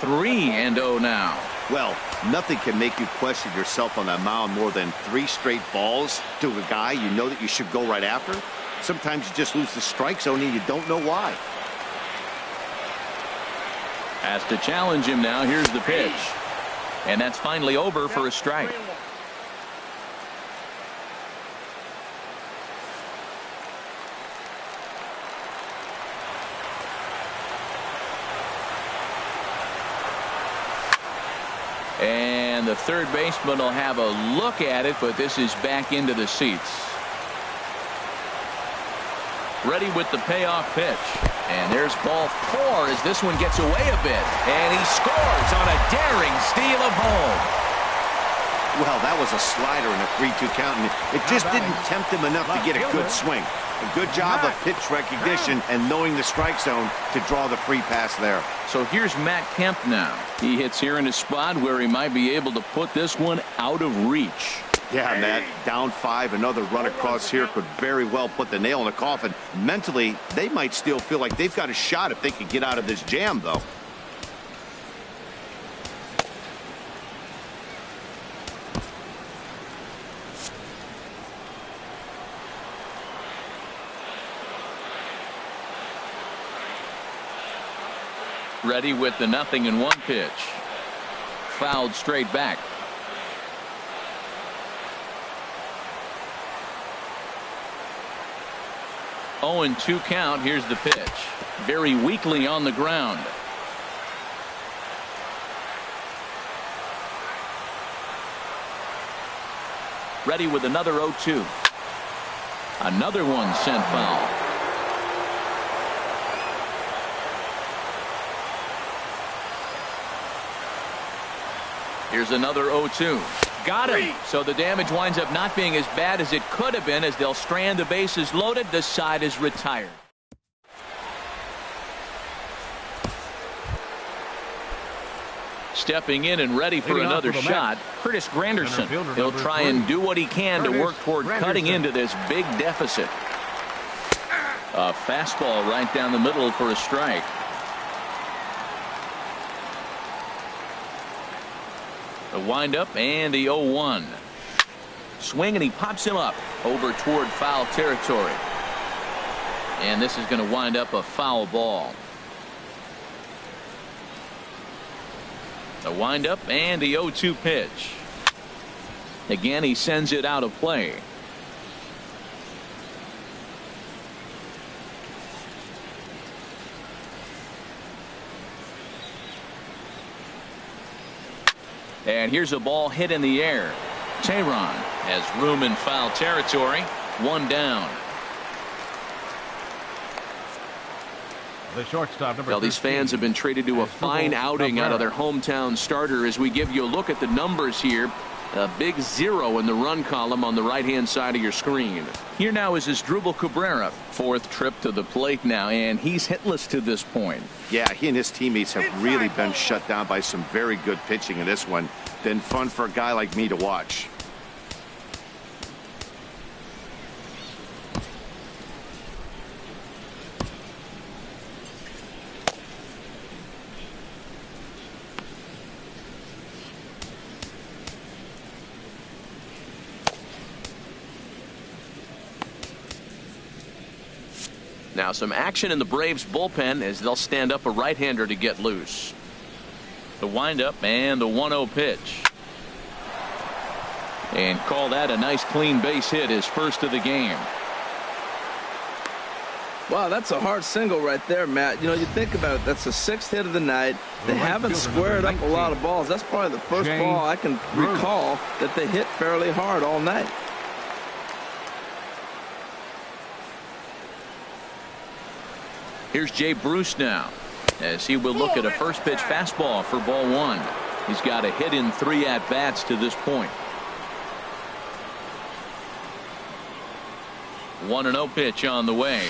3-0 now. Well, nothing can make you question yourself on that mound more than 3 straight balls to a guy you know that you should go right after. Sometimes you just lose the strike zone and you don't know why. Has to challenge him now. Here's the pitch. And that's finally over for a strike. And the third baseman will have a look at it, but this is back into the seats. Ready with the payoff pitch. And there's ball 4 as this one gets away a bit. And he scores on a daring steal of home. Well, that was a slider in a 3-2 count, and it just didn't tempt him enough to get a good swing. A good job of pitch recognition and knowing the strike zone to draw the free pass there. So here's Matt Kemp now. He hits here in a spot where he might be able to put this one out of reach. Yeah, Matt, down 5, another run across here could very well put the nail in the coffin. Mentally, they might still feel like they've got a shot if they could get out of this jam, though. Ready with the 0-1 pitch. Fouled straight back. 0-2 count. Here's the pitch. Very weakly on the ground. Ready with another 0-2. Another one sent foul. Here's another 0-2. Got him. So the damage winds up not being as bad as it could have been as they'll strand the bases loaded. The side is retired. Stepping in and ready for another shot, Curtis Granderson. He'll try and do what he can to work toward cutting into this big deficit. A fastball right down the middle for a strike. The windup and the 0-1. Swing, and he pops him up over toward foul territory. And this is going to wind up a foul ball. The windup and the 0-2 pitch. Again, he sends it out of play. And here's a ball hit in the air. Tehran has room in foul territory. One down. The shortstop, number Well, these fans have been treated to a fine outing out of their hometown starter as we give you a look at the numbers here. A big 0 in the run column on the right-hand side of your screen. Here now is Asdrubal Cabrera. Fourth trip to the plate now, and he's hitless to this point. Yeah, he and his teammates have really been shut down by some very good pitching in this one. Been fun for a guy like me to watch. Now some action in the Braves bullpen as they'll stand up a right-hander to get loose. The windup and the 1-0 pitch. And call that a nice clean base hit, his first of the game. Wow, that's a hard single right there, Matt. You know, you think about it, that's the 6th hit of the night. They haven't squared up a lot of balls. That's probably the first ball I can recall that they hit fairly hard all night. Here's Jay Bruce now as he will look at a first pitch fastball for ball 1. He's got a hit in 3 at-bats to this point. 1-0 pitch on the way.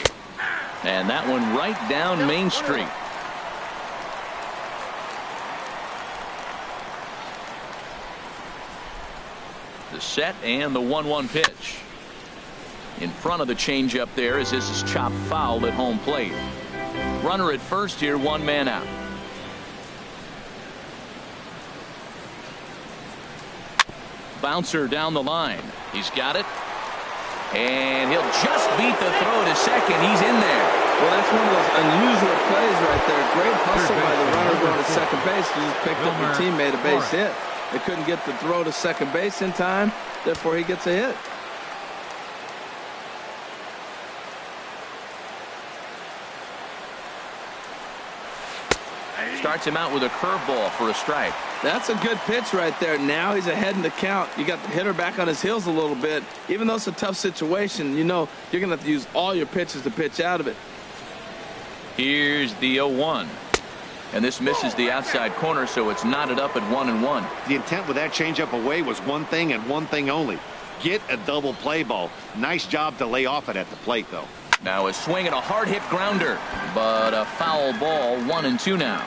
And that one right down Main Street. The set and the 1-1 pitch. In front of the changeup there as this is chopped foul at home plate. Runner at first here, 1 man out. Bouncer down the line. He's got it. And he'll just beat the throw to second. He's in there. Well, that's one of those unusual plays right there. Great hustle by the runner going to second base. He just picked up your teammate a base hit. They couldn't get the throw to second base in time. Therefore, he gets a hit. Starts him out with a curveball for a strike. That's a good pitch right there. Now he's ahead in the count. You got the hitter back on his heels a little bit. Even though it's a tough situation, you know you're going to have to use all your pitches to pitch out of it. Here's the 0-1. And this misses the outside corner, so it's knotted up at 1-1. The intent with that changeup away was one thing and one thing only. Get a double play ball. Nice job to lay off it at the plate, though. Now a swing and a hard hit grounder, but a foul ball. 1-2 now.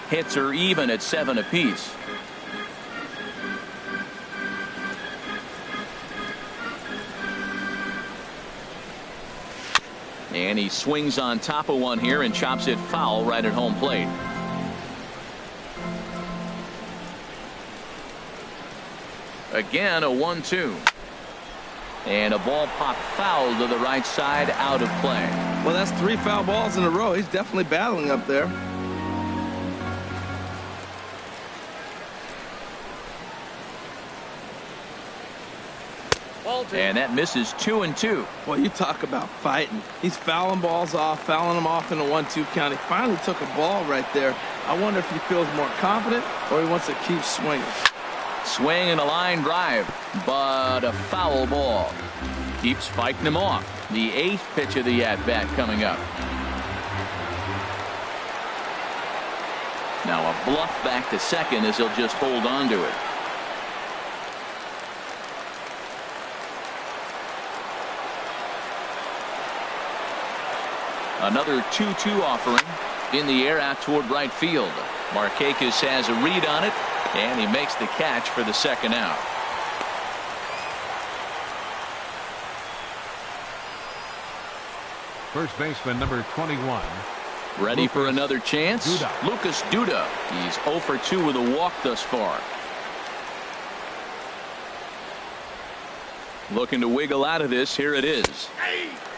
Hits are even at 7 apiece. And he swings on top of one here and chops it foul right at home plate. Again a 1-2. And a ball popped foul to the right side, out of play. Well, that's 3 foul balls in a row. He's definitely battling up there. And that misses 2-2. Well, you talk about fighting. He's fouling balls off, fouling them off in a 1-2 count. He finally took a ball right there. I wonder if he feels more confident or he wants to keep swinging. Swing and a line drive, but a foul ball. Keeps fighting him off. The 8th pitch of the at-bat coming up. Now a bluff back to second as he'll just hold on to it. Another 2-2 offering in the air out toward right field. Markakis has a read on it, and he makes the catch for the second out. First baseman number 21. Ready for another chance? Lucas Duda. He's 0 for 2 with a walk thus far. Looking to wiggle out of this. Here it is.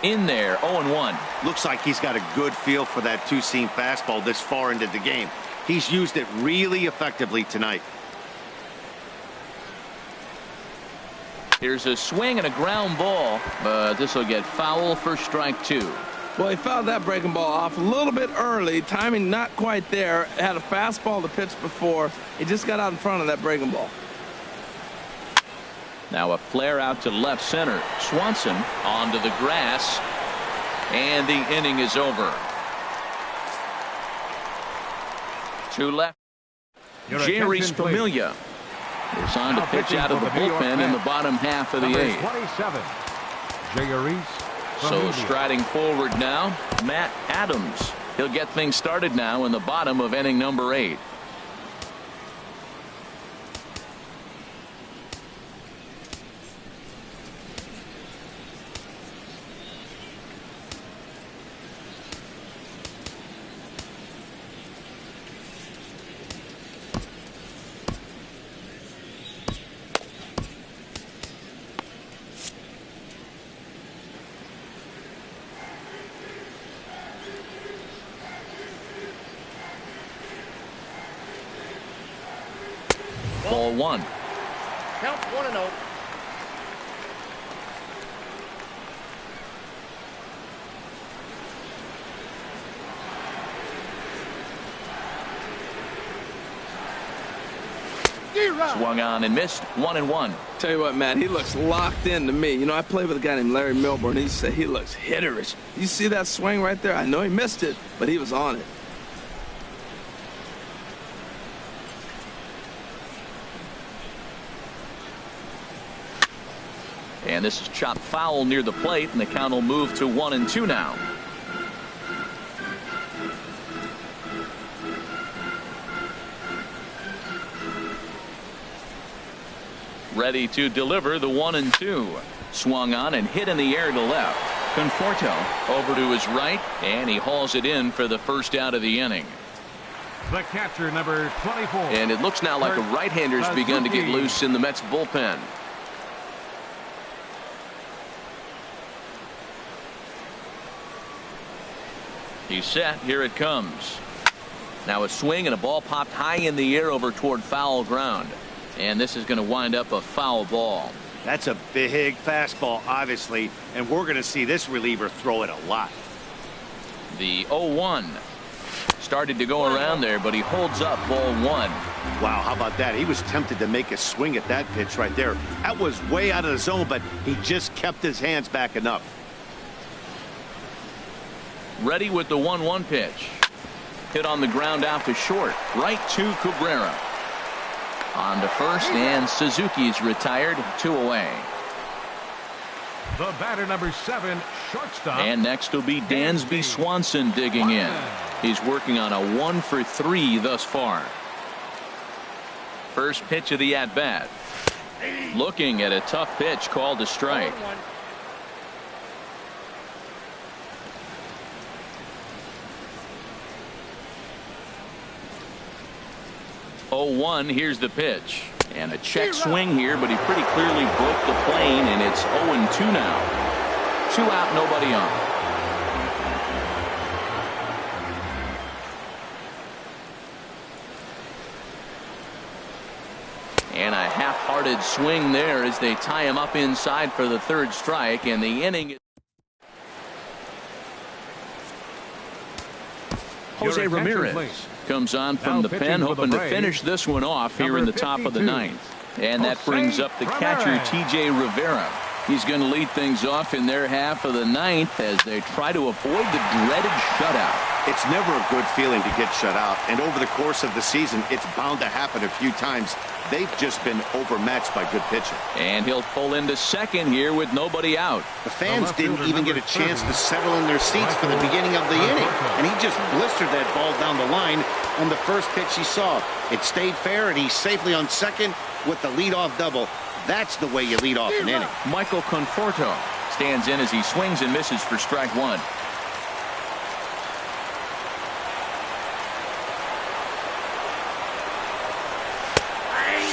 In there, 0-1. Looks like he's got a good feel for that two-seam fastball this far into the game. He's used it really effectively tonight. Here's a swing and a ground ball, but this will get foul for strike 2. Well, he fouled that breaking ball off a little bit early. Timing not quite there. Had a fastball to pitch before. He just got out in front of that breaking ball. Now a flare out to left center. Swanson onto the grass, and the inning is over. 2 left. Jerry Familia is on to pitch out of the bullpen in the bottom half of the 8th. 27, Jerry. So striding forward now, Matt Adams. He'll get things started now in the bottom of inning number 8. Ball 1. Count 1-0. Swung on and missed. 1-1. Tell you what, Matt, he looks locked in to me. You know, I played with a guy named Larry Milburn. He said he looks hitterish. You see that swing right there? I know he missed it, but he was on it. And this is chopped foul near the plate, and the count will move to 1-2 now. Ready to deliver the 1-2. Swung on and hit in the air to left. Conforto over to his right, and he hauls it in for the first out of the inning. The catcher, number 24. And it looks now like a right-hander's begun to get loose in the Mets bullpen. He's set. Here it comes. Now a swing and a ball popped high in the air over toward foul ground. And this is going to wind up a foul ball. That's a big fastball, obviously, and we're going to see this reliever throw it a lot. The 0-1 started to go around there, but he holds up ball 1. Wow, how about that? He was tempted to make a swing at that pitch right there. That was way out of the zone, but he just kept his hands back enough. Ready with the 1-1 pitch. Hit on the ground out to short. Right to Cabrera. On to first, and Suzuki's retired. 2 away. The batter, number 7, shortstop. And next will be Dansby Swanson digging in. He's working on a 1-for-3 thus far. First pitch of the at-bat. Looking at a tough pitch called a strike. 0-1. Here's the pitch. And a check swing here, but he pretty clearly broke the plane, and it's 0-2 now. 2 out, nobody on. And a half-hearted swing there as they tie him up inside for the 3rd strike, and the inning. Jose Ramirez comes on from the pen, hoping to finish this one off here in the top of the 9th. And that brings up the catcher, T.J. Rivera. He's going to lead things off in their half of the 9th as they try to avoid the dreaded shutout. It's never a good feeling to get shut out, and over the course of the season, it's bound to happen a few times. They've just been overmatched by good pitching. And he'll pull into second here with nobody out. The fans didn't even get a chance to settle in their seats for the beginning of the inning, and he just blistered that ball down the line on the first pitch he saw. It stayed fair, and he's safely on second with the leadoff double. That's the way you lead off an inning. Michael Conforto stands in as he swings and misses for strike 1.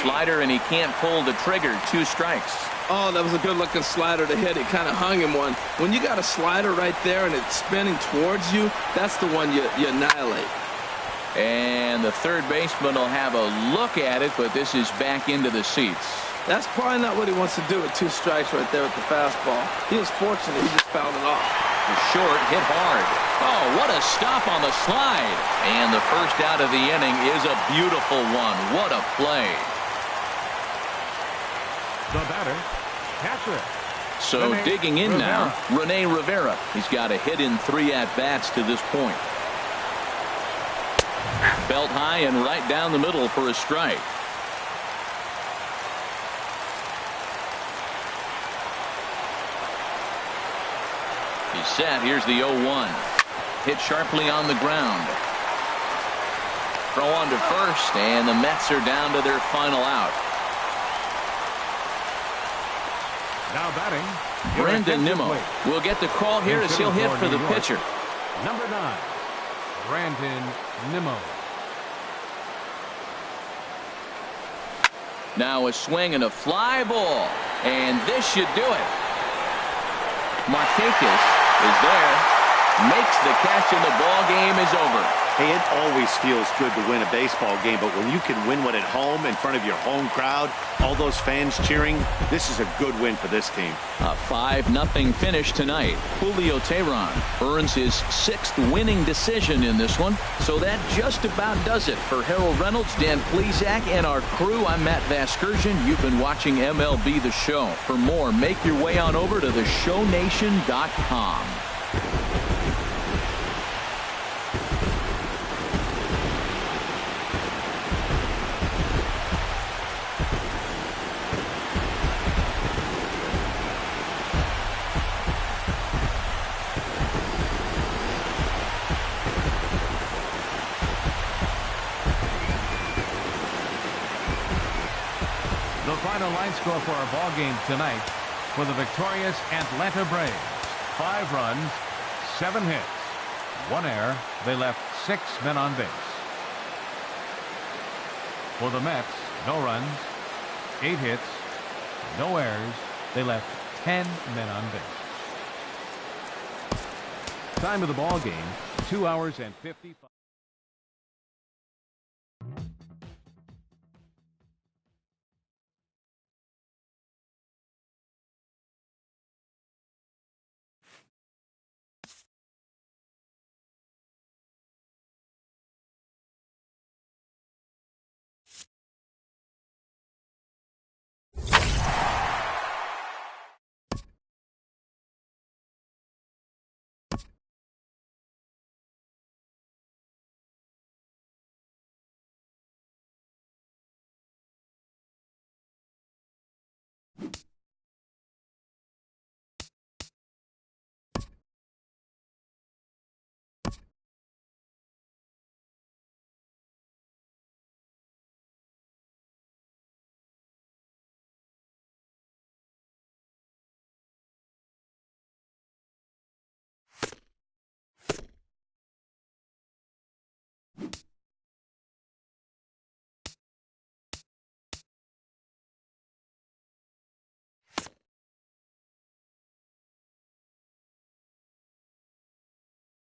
Slider, and he can't pull the trigger. 2 strikes. Oh, that was a good-looking slider to hit. He kind of hung him one. When you got a slider right there and it's spinning towards you, that's the one you annihilate. And the third baseman will have a look at it, but this is back into the seats. That's probably not what he wants to do with 2 strikes right there with the fastball. He was fortunate. He just fouled it off. The short hit hard. Oh, what a stop on the slide. And the first out of the inning is a beautiful one. What a play. The batter, catcher. So Rene digging in Rivera. now, Rene Rivera. He's got a hit in 3 at-bats to this point. Belt high and right down the middle for a strike. He's set. Here's the 0-1. Hit sharply on the ground. Throw on to first, and the Mets are down to their final out. Now batting, Brandon Nimmo will get the call here as he'll hit for the pitcher. Number 9, Brandon Nimmo. Now a swing and a fly ball, and this should do it. Markakis is there, makes the catch, and the ball game is over. Hey, it always feels good to win a baseball game, but when you can win one at home in front of your home crowd, all those fans cheering, this is a good win for this team. A 5-0 finish tonight. Julio Teheran earns his 6th winning decision in this one. So that just about does it. For Harold Reynolds, Dan Plesac, and our crew, I'm Matt Vasgersian. You've been watching MLB The Show. For more, make your way on over to theshownation.com. Final line score for our ball game tonight for the victorious Atlanta Braves. 5 runs, 7 hits, 1 error. They left 6 men on base. For the Mets, no runs, 8 hits, no errors. They left 10 men on base. Time of the ball game, 2 hours and 55.